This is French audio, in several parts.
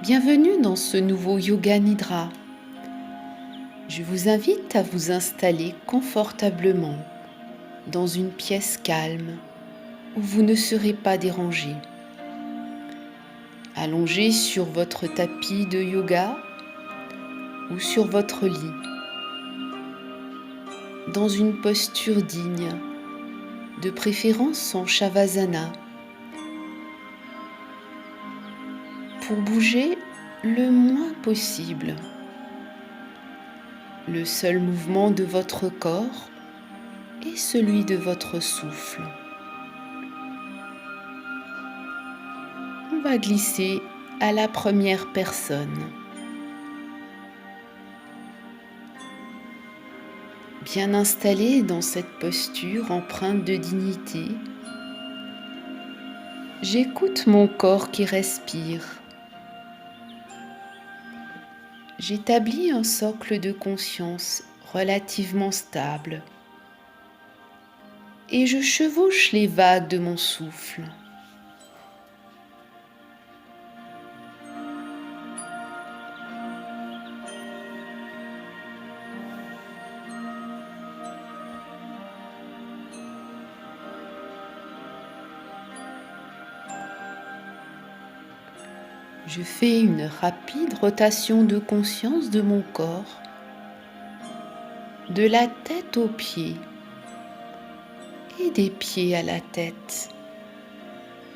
Bienvenue dans ce nouveau Yoga Nidra. Je vous invite à vous installer confortablement dans une pièce calme où vous ne serez pas dérangé. Allongé sur votre tapis de yoga ou sur votre lit, dans une posture digne, de préférence en Shavasana, pour bouger le moins possible. Le seul mouvement de votre corps est celui de votre souffle. On va glisser à la première personne. Bien installé dans cette posture empreinte de dignité, j'écoute mon corps qui respire. J'établis un socle de conscience relativement stable et je chevauche les vagues de mon souffle. Je fais une rapide rotation de conscience de mon corps, de la tête aux pieds et des pieds à la tête,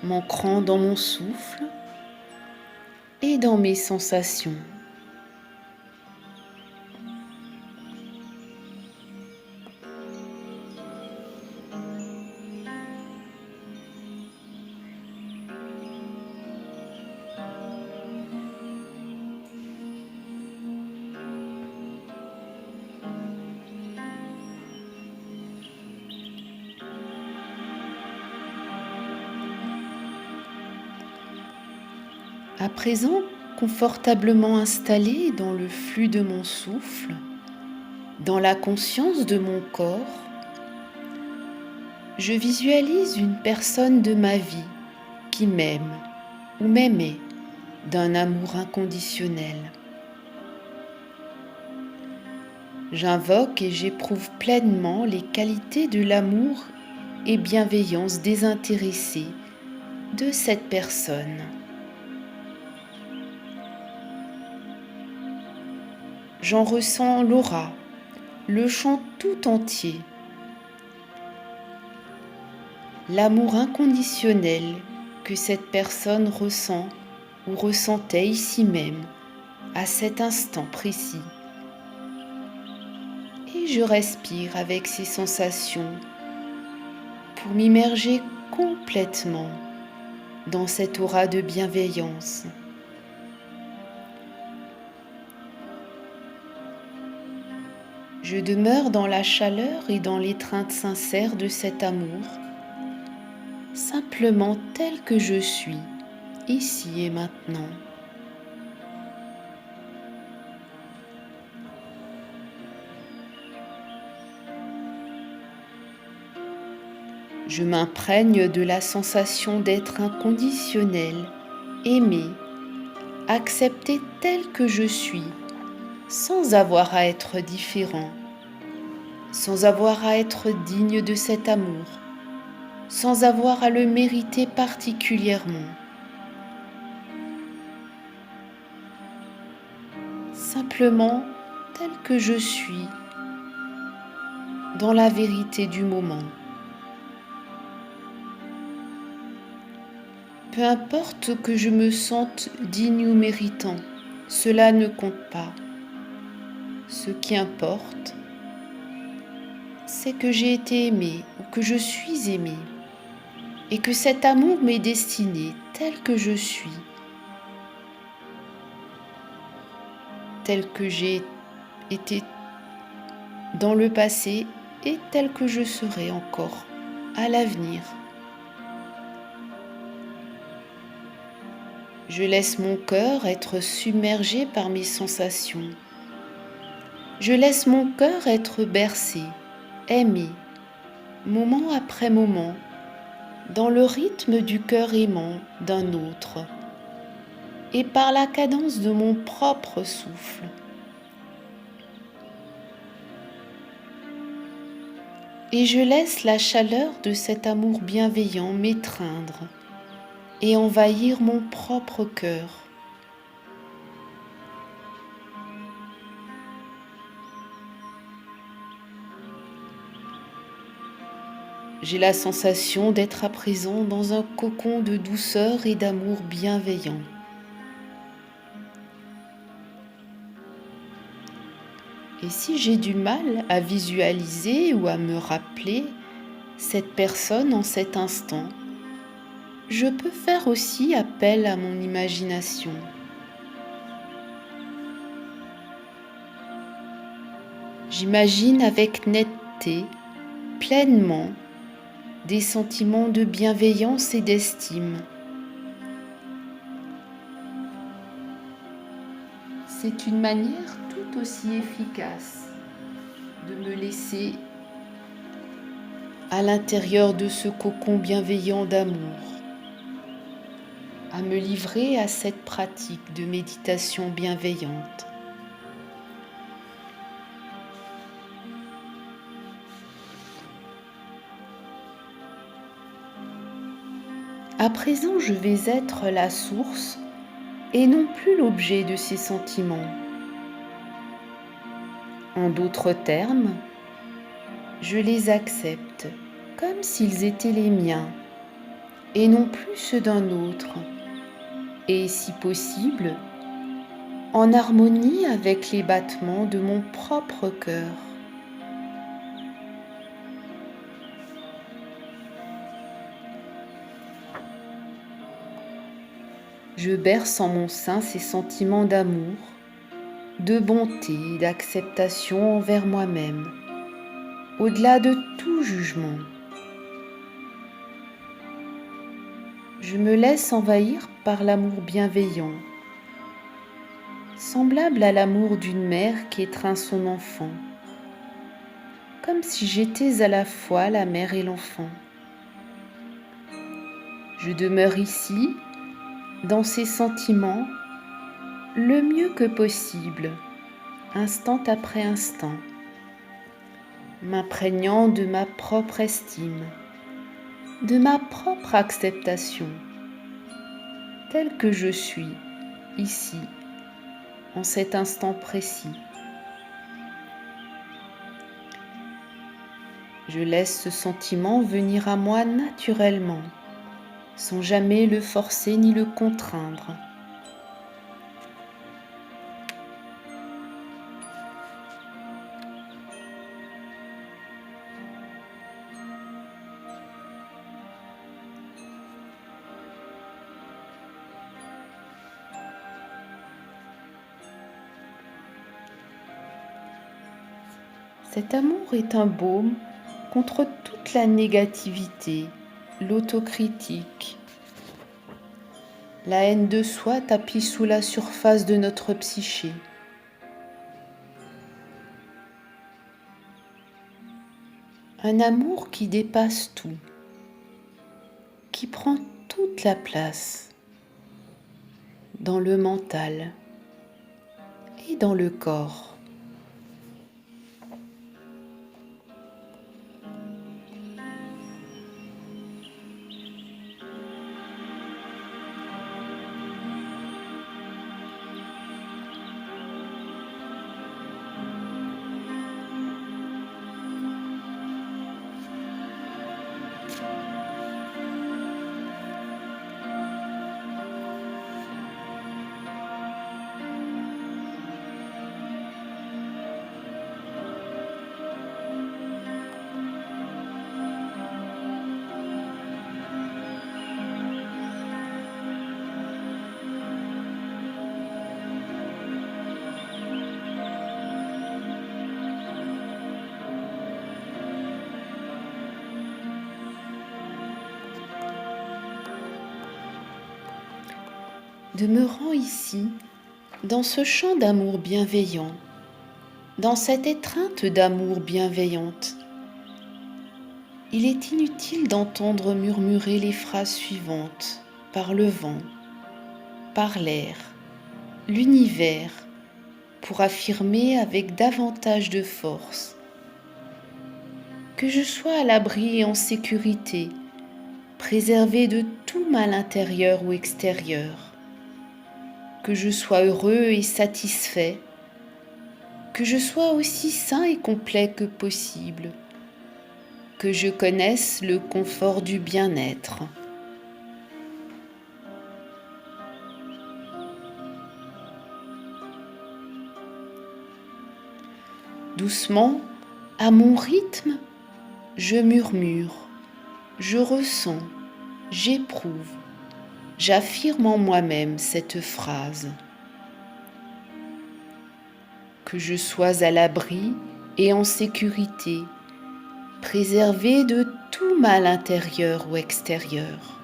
m'ancrant dans mon souffle et dans mes sensations. À présent, confortablement installé dans le flux de mon souffle, dans la conscience de mon corps, je visualise une personne de ma vie qui m'aime ou m'aimait d'un amour inconditionnel. J'invoque et j'éprouve pleinement les qualités de l'amour et bienveillance désintéressée de cette personne. J'en ressens l'aura, le champ tout entier. L'amour inconditionnel que cette personne ressent ou ressentait ici même, à cet instant précis. Et je respire avec ces sensations pour m'immerger complètement dans cette aura de bienveillance. Je demeure dans la chaleur et dans l'étreinte sincère de cet amour, simplement tel que je suis, ici et maintenant. Je m'imprègne de la sensation d'être inconditionnel, aimé, accepté tel que je suis, sans avoir à être différent, sans avoir à être digne de cet amour, sans avoir à le mériter particulièrement. Simplement tel que je suis, dans la vérité du moment. Peu importe que je me sente digne ou méritant, cela ne compte pas. Ce qui importe, c'est que j'ai été aimée ou que je suis aimée et que cet amour m'est destiné tel que je suis, tel que j'ai été dans le passé et tel que je serai encore à l'avenir. Je laisse mon cœur être submergé par mes sensations. Je laisse mon cœur être bercé, aimé, moment après moment, dans le rythme du cœur aimant d'un autre, et par la cadence de mon propre souffle. Et je laisse la chaleur de cet amour bienveillant m'étreindre et envahir mon propre cœur. J'ai la sensation d'être à présent dans un cocon de douceur et d'amour bienveillant. Et si j'ai du mal à visualiser ou à me rappeler cette personne en cet instant, je peux faire aussi appel à mon imagination. J'imagine avec netteté, pleinement, des sentiments de bienveillance et d'estime. C'est une manière tout aussi efficace de me laisser à l'intérieur de ce cocon bienveillant d'amour, à me livrer à cette pratique de méditation bienveillante. À présent, je vais être la source et non plus l'objet de ces sentiments. En d'autres termes, je les accepte comme s'ils étaient les miens et non plus ceux d'un autre, et si possible, en harmonie avec les battements de mon propre cœur. Je berce en mon sein ces sentiments d'amour, de bonté et d'acceptation envers moi-même, au-delà de tout jugement. Je me laisse envahir par l'amour bienveillant, semblable à l'amour d'une mère qui étreint son enfant, comme si j'étais à la fois la mère et l'enfant. Je demeure ici, dans ces sentiments, le mieux que possible, instant après instant, m'imprégnant de ma propre estime, de ma propre acceptation, telle que je suis, ici, en cet instant précis. Je laisse ce sentiment venir à moi naturellement, sans jamais le forcer ni le contraindre. Cet amour est un baume contre toute la négativité, l'autocritique, la haine de soi tapie sous la surface de notre psyché. Un amour qui dépasse tout, qui prend toute la place dans le mental et dans le corps. Demeurant ici, dans ce champ d'amour bienveillant, dans cette étreinte d'amour bienveillante, il est inutile d'entendre murmurer les phrases suivantes par le vent, par l'air, l'univers, pour affirmer avec davantage de force que je sois à l'abri et en sécurité, préservé de tout mal intérieur ou extérieur, que je sois heureux et satisfait, que je sois aussi sain et complet que possible, que je connaisse le confort du bien-être. Doucement, à mon rythme, je murmure, je ressens, j'éprouve, j'affirme en moi-même cette phrase. Que je sois à l'abri et en sécurité, préservé de tout mal intérieur ou extérieur.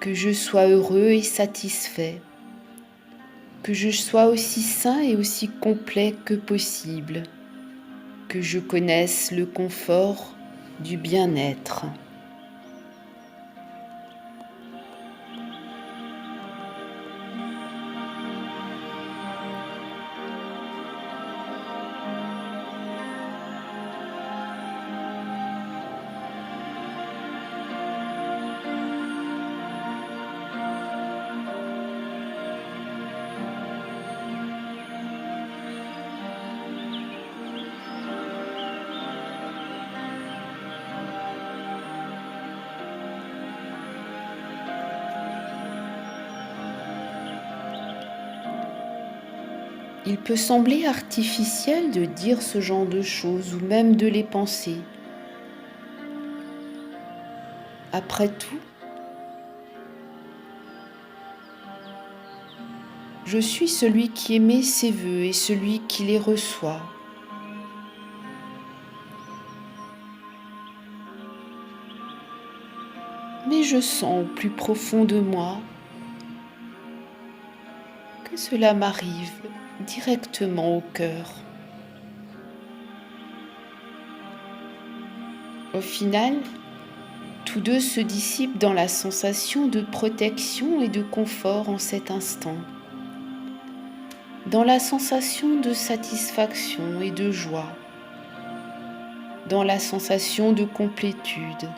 Que je sois heureux et satisfait. Que je sois aussi sain et aussi complet que possible. Que je connaisse le confort du bien-être. Il peut sembler artificiel de dire ce genre de choses ou même de les penser. Après tout, je suis celui qui émet ses vœux et celui qui les reçoit. Mais je sens au plus profond de moi que cela m'arrive directement au cœur. Au final, tous deux se dissipent dans la sensation de protection et de confort en cet instant, dans la sensation de satisfaction et de joie, dans la sensation de complétude.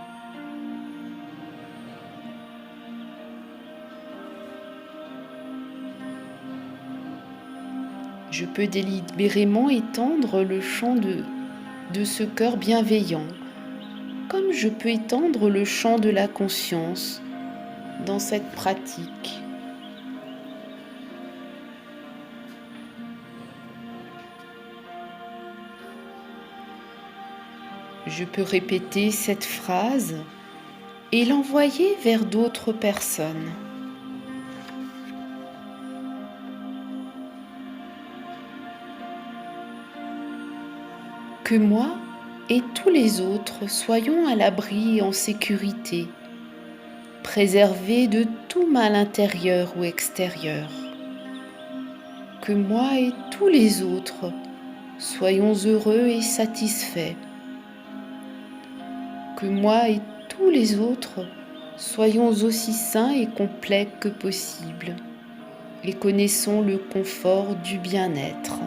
Je peux délibérément étendre le champ de ce cœur bienveillant, comme je peux étendre le champ de la conscience dans cette pratique. Je peux répéter cette phrase et l'envoyer vers d'autres personnes. Que moi et tous les autres soyons à l'abri et en sécurité, préservés de tout mal intérieur ou extérieur. Que moi et tous les autres soyons heureux et satisfaits. Que moi et tous les autres soyons aussi sains et complets que possible et connaissons le confort du bien-être.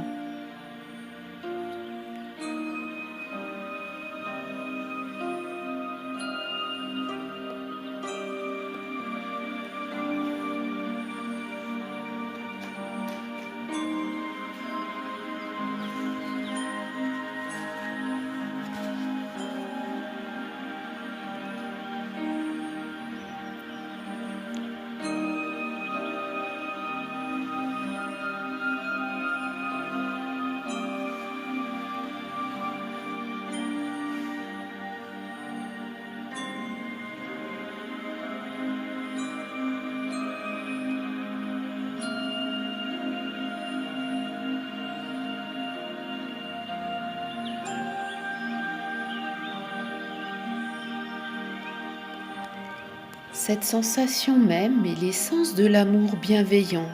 Cette sensation même est l'essence de l'amour bienveillant.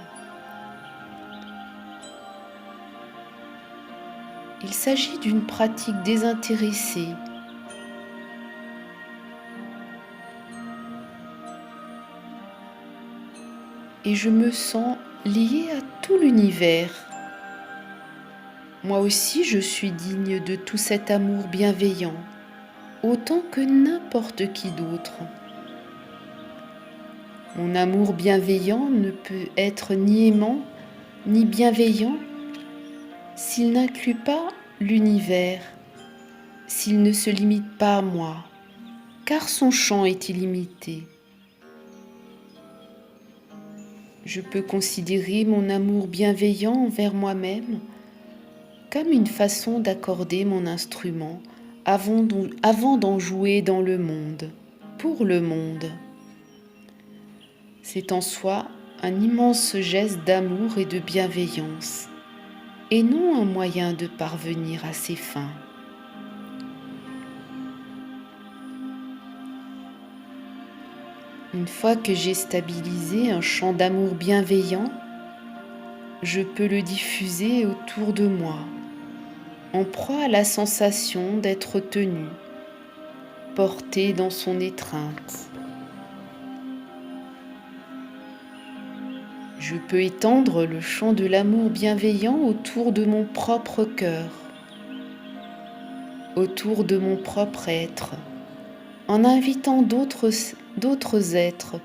Il s'agit d'une pratique désintéressée, et je me sens liée à tout l'univers. Moi aussi, je suis digne de tout cet amour bienveillant, autant que n'importe qui d'autre. Mon amour bienveillant ne peut être ni aimant, ni bienveillant s'il n'inclut pas l'univers, s'il ne se limite pas à moi, car son champ est illimité. Je peux considérer mon amour bienveillant envers moi-même comme une façon d'accorder mon instrument avant d'en jouer dans le monde, pour le monde. C'est en soi un immense geste d'amour et de bienveillance, et non un moyen de parvenir à ses fins. Une fois que j'ai stabilisé un champ d'amour bienveillant, je peux le diffuser autour de moi, en proie à la sensation d'être tenu, porté dans son étreinte. Je peux étendre le champ de l'amour bienveillant autour de mon propre cœur, autour de mon propre être, en invitant d'autres êtres,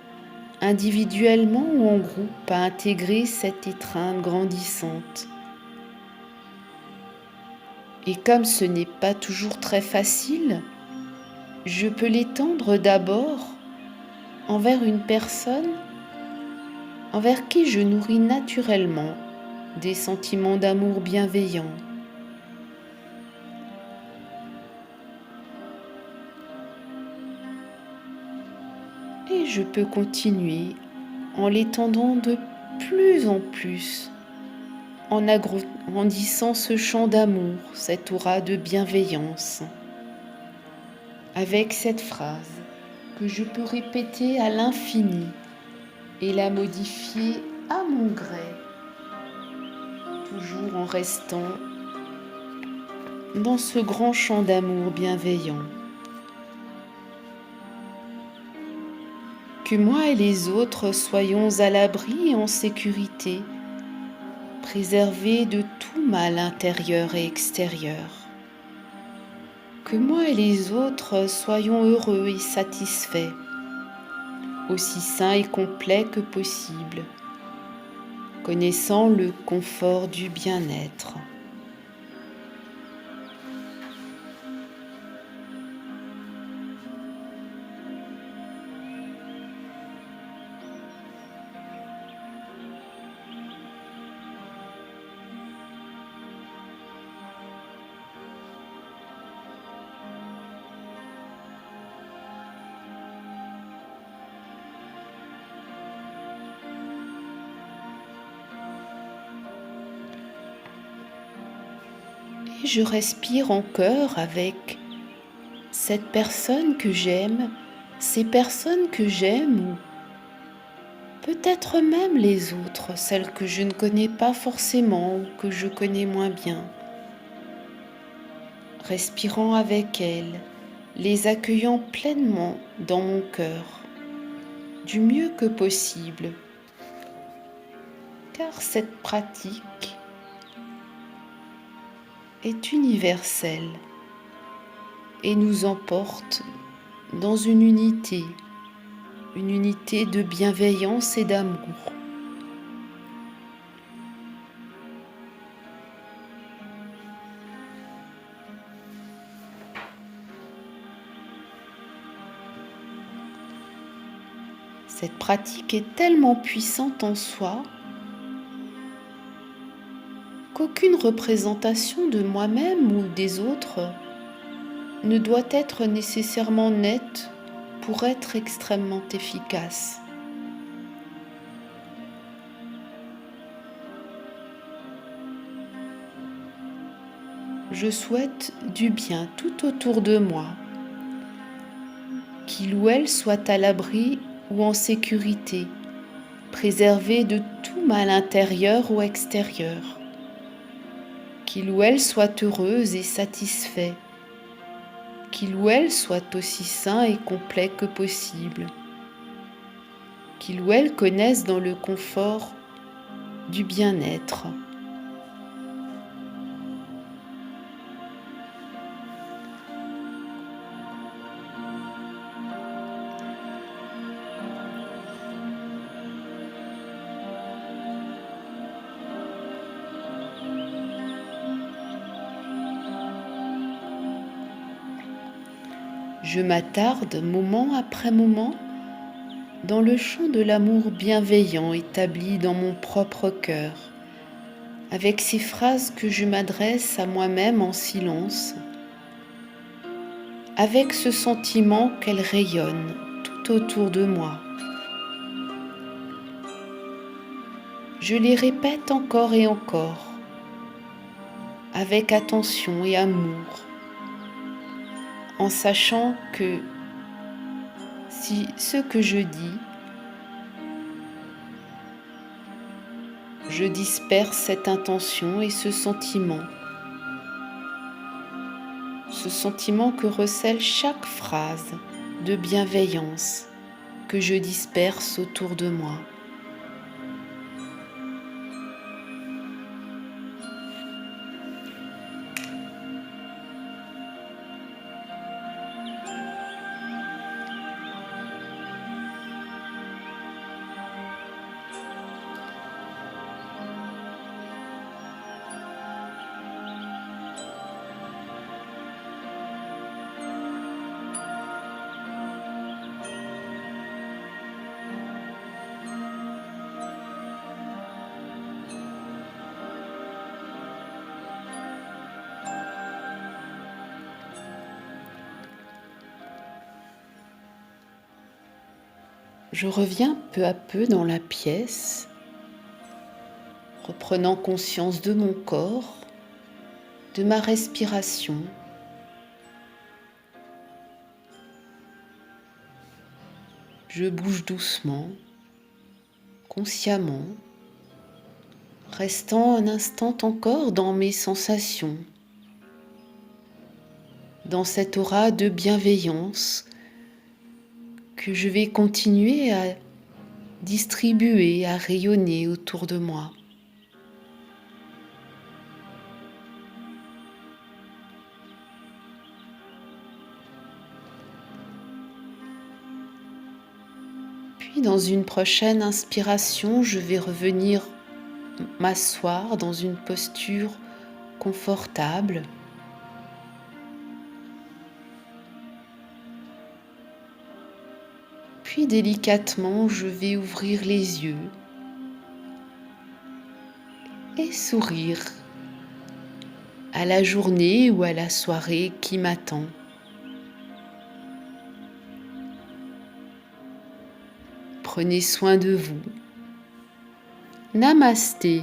individuellement ou en groupe, à intégrer cette étreinte grandissante. Et comme ce n'est pas toujours très facile, je peux l'étendre d'abord envers une personne envers qui je nourris naturellement des sentiments d'amour bienveillant. Et je peux continuer en l'étendant de plus en plus, en agrandissant ce champ d'amour, cette aura de bienveillance, avec cette phrase que je peux répéter à l'infini et la modifier à mon gré, toujours en restant dans ce grand champ d'amour bienveillant. Que moi et les autres soyons à l'abri et en sécurité, préservés de tout mal intérieur et extérieur. Que moi et les autres soyons heureux et satisfaits, aussi sains et complets que possible, connaissant le confort du bien-être. Et je respire en chœur avec cette personne que j'aime, ces personnes que j'aime, ou peut-être même les autres, celles que je ne connais pas forcément ou que je connais moins bien. Respirant avec elles, les accueillant pleinement dans mon cœur, du mieux que possible, car cette pratique est universelle et nous emporte dans une unité de bienveillance et d'amour. Cette pratique est tellement puissante en soi qu'aucune représentation de moi-même ou des autres ne doit être nécessairement nette pour être extrêmement efficace. Je souhaite du bien tout autour de moi, qu'il ou elle soit à l'abri ou en sécurité, préservé de tout mal intérieur ou extérieur, qu'il ou elle soit heureuse et satisfait, qu'il ou elle soit aussi sain et complet que possible, qu'il ou elle connaisse dans le confort du bien-être. Je m'attarde moment après moment dans le champ de l'amour bienveillant établi dans mon propre cœur, avec ces phrases que je m'adresse à moi-même en silence, avec ce sentiment qu'elles rayonnent tout autour de moi. Je les répète encore et encore, avec attention et amour, en sachant que si ce que je dis, je disperse cette intention et ce sentiment que recèle chaque phrase de bienveillance que je disperse autour de moi. Je reviens peu à peu dans la pièce, reprenant conscience de mon corps, de ma respiration. Je bouge doucement, consciemment, restant un instant encore dans mes sensations, dans cette aura de bienveillance que je vais continuer à distribuer, à rayonner autour de moi. Puis dans une prochaine inspiration, je vais revenir m'asseoir dans une posture confortable. Puis délicatement, je vais ouvrir les yeux et sourire à la journée ou à la soirée qui m'attend. Prenez soin de vous. Namasté.